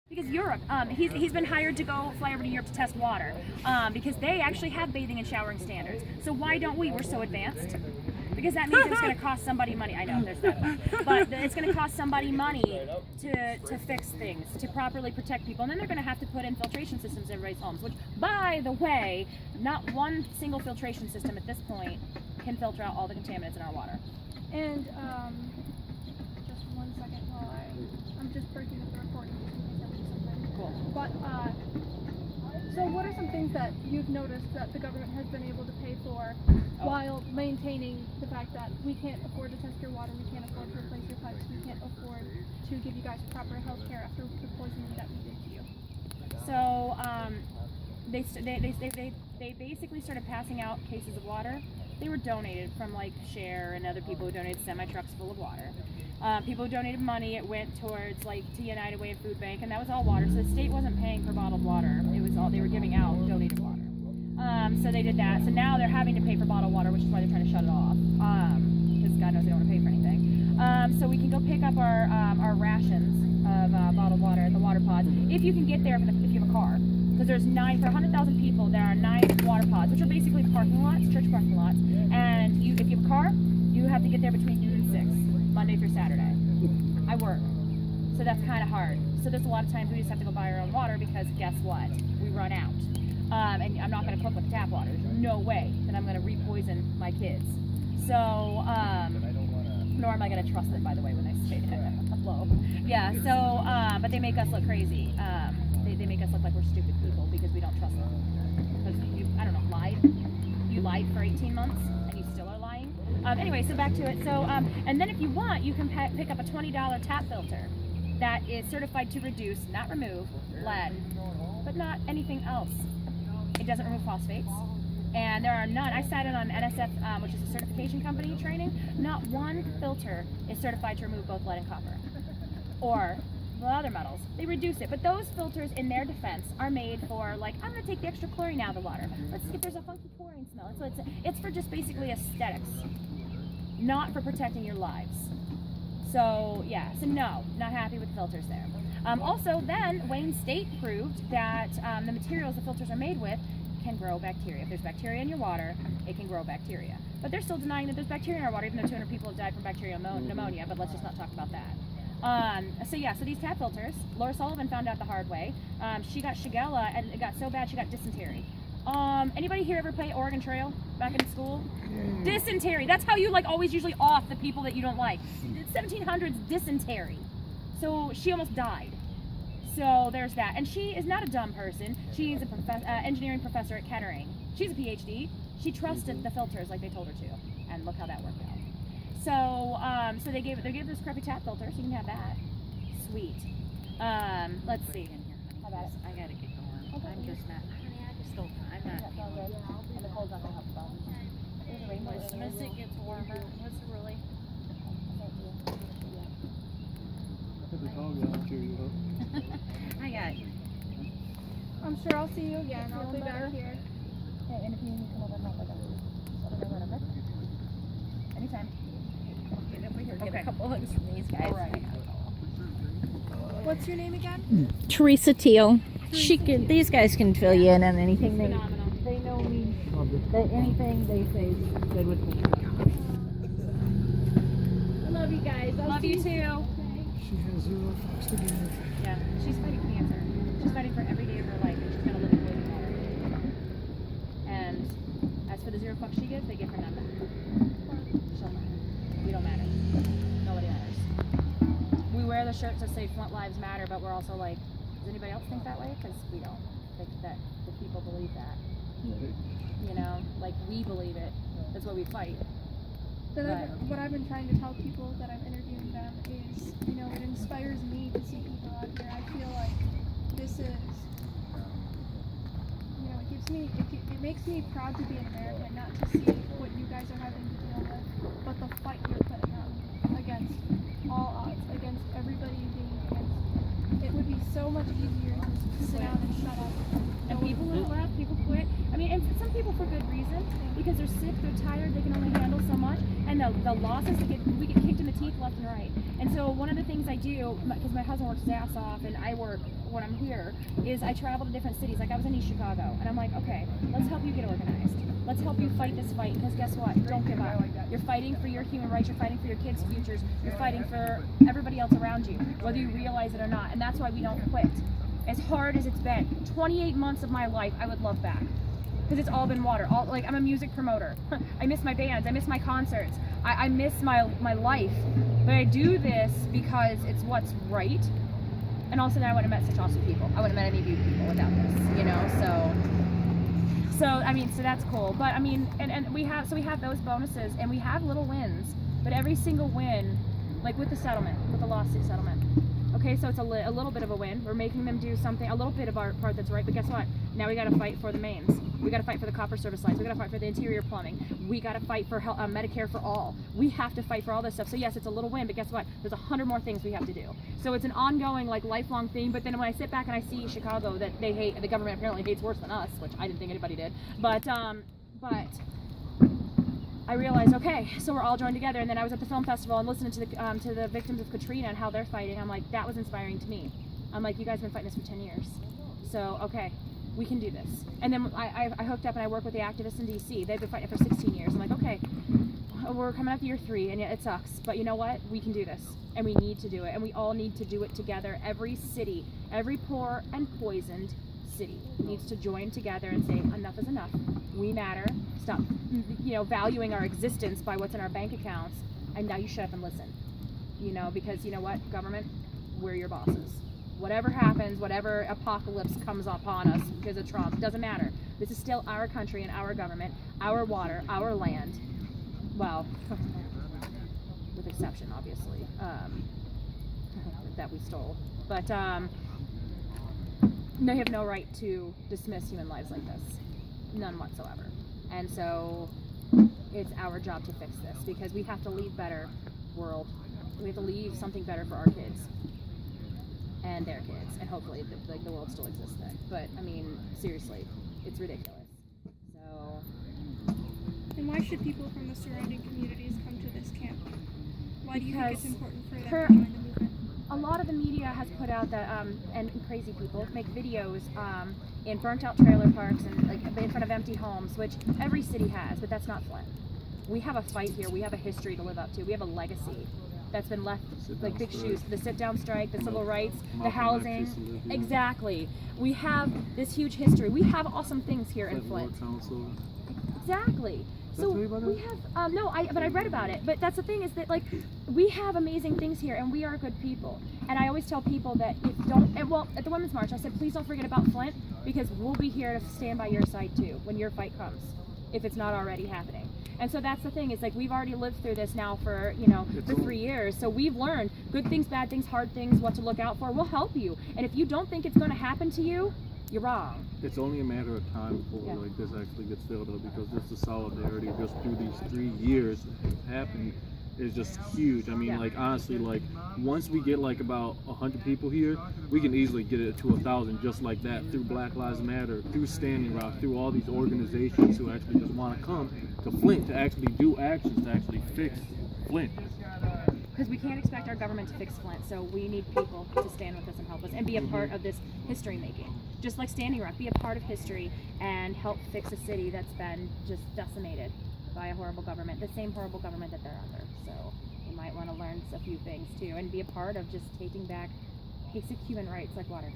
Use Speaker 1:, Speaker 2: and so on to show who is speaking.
Speaker 1: Because Europe, he's been hired to go fly over to Europe to test water, because they actually have bathing and showering standards. So why don't we? We're so advanced. Because that means it's going to cost somebody money. I know, there's that one. But it's going to cost somebody money to fix things, to properly protect people. And then they're going to have to put in filtration systems in everybody's homes, which, by the way, not one single filtration system at this point can filter out all the contaminants in our water.
Speaker 2: And just 1 second while I'm just breaking up the recording.
Speaker 1: Cool.
Speaker 2: But so what are some things that you've noticed that the government has been able to pay for while maintaining the fact that we can't afford to test your water, we can't afford to replace your pipes, we can't afford to give you guys proper health care after the poisoning that we did to you?
Speaker 1: So they basically started passing out cases of water. They were donated from like Share and other people who donated semi-trucks full of water. People who donated money, it went towards like to United Way and Food Bank, and that was all water. So the state wasn't paying for bottled water. It was all, they were giving out donated water. So they did that. So now they're having to pay for bottled water, which is why they're trying to shut it off. Because God knows they don't want to pay for anything. So we can go pick up our rations of bottled water at the water pods. If you can get there, if you have a car. Because there's 9, for 100,000 people, there are 9 water pods, which are basically parking lots, church parking lots. And if you have a car, you have to get there between noon and 6, Monday through Saturday. I work. So that's kind of hard. So there's a lot of times we just have to go buy our own water because guess what? We run out. And I'm not going to cook with tap water. There's no way that I'm going to re-poison my kids. So, nor am I going to trust them, by the way, when I say that. Hello. Yeah, so, but they make us look crazy. They make us look like we're stupid people because we don't trust them. Because you, I don't know, lied. You lied for 18 months and you still are lying. Anyway, so back to it. So, and then if you want, you can pick up a $20 tap filter that is certified to reduce, not remove, lead, but not anything else. It doesn't remove phosphates. And there are none. I sat in on NSF, which is a certification company training. Not one filter is certified to remove both lead and copper. Or the other metals. They reduce it. But those filters, in their defense, are made for, like, I'm going to take the extra chlorine out of the water. Let's see if there's a funky chlorine smell. So it's for just basically aesthetics, not for protecting your lives. So, yeah. So, no, not happy with filters there. Also, then, Wayne State proved that the materials the filters are made with can grow bacteria. If there's bacteria in your water, it can grow bacteria. But they're still denying that there's bacteria in our water, even though 200 people have died from bacterial pneumonia, but let's just not talk about that. So these tap filters, Laura Sullivan found out the hard way. She got Shigella, and it got so bad she got dysentery. Anybody here ever play Oregon Trail back in school? Dysentery. That's how you, like, always usually off the people that you don't like. 1700s dysentery. So she almost died. So there's that. And she is not a dumb person. She's an engineering professor at Kettering. She's a PhD. She trusted the filters like they told her to. And look how that worked out. So so they gave this crappy tap filter, so you can have that. Sweet. Let's see. How about it?
Speaker 3: I gotta get going. Okay. I'm just not, honey, I just don't, I'm not.
Speaker 1: And the cold's not going to help the problem.
Speaker 3: As soon as it gets warmer, what's it really? I got you.
Speaker 2: I'm sure I'll see you again. I'll be back here.
Speaker 1: Okay, and if you need to come over and help, let me know whenever. Anytime.
Speaker 3: Get over here, get
Speaker 1: Okay.
Speaker 3: a couple hugs from these guys.
Speaker 1: All right.
Speaker 2: What's your name again?
Speaker 3: Teresa Teal. These guys can fill you in on anything
Speaker 1: Phenomenal.
Speaker 3: they know me. That anything they say is good with me. I love you guys.
Speaker 1: Love you too.
Speaker 4: She has 0 fucks to give.
Speaker 1: Yeah, she's fighting cancer. She's fighting for every day of her life, and she's gonna live in boiling water. And as for the 0 fucks she gives, they give her none back. She'll matter. We don't matter. Nobody matters. We wear the shirts that say Flint Lives Matter, but we're also like, does anybody else think that way? Because we don't think that the people believe that. You know, like we believe it. That's why we fight.
Speaker 2: What I've been trying to tell people that I'm interviewing them is, you know, it inspires me to see people out here. I feel like this is, you know, it makes me proud to be an American, not to see what you guys are having to deal with, but the fight you're putting up against all odds, against everybody being against it. It would be so much easier to sit down and shut up.
Speaker 1: And people have left, people quit. I mean, and for some people for good reason, because they're sick, they're tired, they can only handle so much, and the losses we get kicked in the teeth left and right. And so one of the things I do, because my husband works his ass off and I work when I'm here, is I travel to different cities. Like I was in East Chicago, and I'm like, okay, let's help you get organized. Let's help you fight this fight, because guess what? Don't give up. You're fighting for your human rights, you're fighting for your kids' futures, you're fighting for everybody else around you, whether you realize it or not. And that's why we don't quit. As hard as it's been, 28 months of my life I would love back. Because it's all been water. Like I'm a music promoter. I miss my bands, I miss my concerts, I miss my life. But I do this because it's what's right. And also then I wouldn't have met such awesome people. I wouldn't have met any of you people without this, you know, so I mean, so that's cool. But I mean, and we have those bonuses, and we have little wins, but every single win, like with the settlement, with the lawsuit settlement, okay, so it's a little bit of a win. We're making them do something, a little bit of our part that's right, but guess what? Now we got to fight for the mains. We got to fight for the copper service lines. We got to fight for the interior plumbing. We got to fight for Medicare for all. We have to fight for all this stuff. So yes, it's a little win, but guess what? There's 100 more things we have to do. So it's an ongoing, like, lifelong thing. But then when I sit back and I see Chicago, that they hate, the government apparently hates worse than us, which I didn't think anybody did. But I realized, okay, so we're all joined together. And then I was at the film festival and listening to the victims of Katrina and how they're fighting. I'm like, that was inspiring to me. I'm like, you guys have been fighting this for 10 years. So, okay, we can do this. And then I hooked up and I work with the activists in DC. They've been fighting for 16 years. I'm like, okay, we're coming up to year 3, and it sucks. But you know what? We can do this. And we need to do it. And we all need to do it together. Every city, every poor and poisoned city needs to join together and say, enough is enough. We matter. Stop, valuing our existence by what's in our bank accounts. And now you shut up and listen. Because you know what, government, we're your bosses. Whatever happens, whatever apocalypse comes upon us because of Trump, doesn't matter. This is still our country and our government, our water, our land. Well, with exception, obviously, that we stole. But they have no right to dismiss human lives like this. None whatsoever. And so it's our job to fix this, because we have to leave better world. We have to leave something better for our kids and their kids, and hopefully the world still exists then. But I mean, seriously, it's ridiculous. So,
Speaker 2: and why should people from the surrounding communities come to this camp? Why do you think it's important for them to join the movement?
Speaker 1: A lot of the media has put out that and crazy people make videos in burnt out trailer parks and like in front of empty homes, which every city has, but that's not Flint. We have a fight here. We have a history to live up to. We have a legacy that's been left, like big shoes. The sit-down strike, the civil rights, the housing. Exactly. We have this huge history. We have awesome things here in Flint. Exactly. So we have but I read about it. But that's the thing, is that like we have amazing things here, and we are good people. And I always tell people that at the Women's March, I said, please don't forget about Flint, because we'll be here to stand by your side too when your fight comes, if it's not already happening. And so that's the thing, is like we've already lived through this now for 3 years. So we've learned good things, bad things, hard things, what to look out for. We'll help you. And if you don't think it's going to happen to you, you're wrong.
Speaker 5: It's only a matter of time before like this actually gets filled up, because just the solidarity just through these 3 years happening is just huge. I mean, like honestly, like once we get like about 100 people here, we can easily get it to 1,000 just like that, through Black Lives Matter, through Standing Rock, through all these organizations who actually just want to come to Flint to actually do actions to actually fix Flint.
Speaker 1: Because we can't expect our government to fix Flint, so we need people to stand with us and help us and be a part of this history making. Just like Standing Rock, be a part of history and help fix a city that's been just decimated by a horrible government, the same horrible government that they're under. So you might want to learn a few things too, and be a part of just taking back basic human rights like water.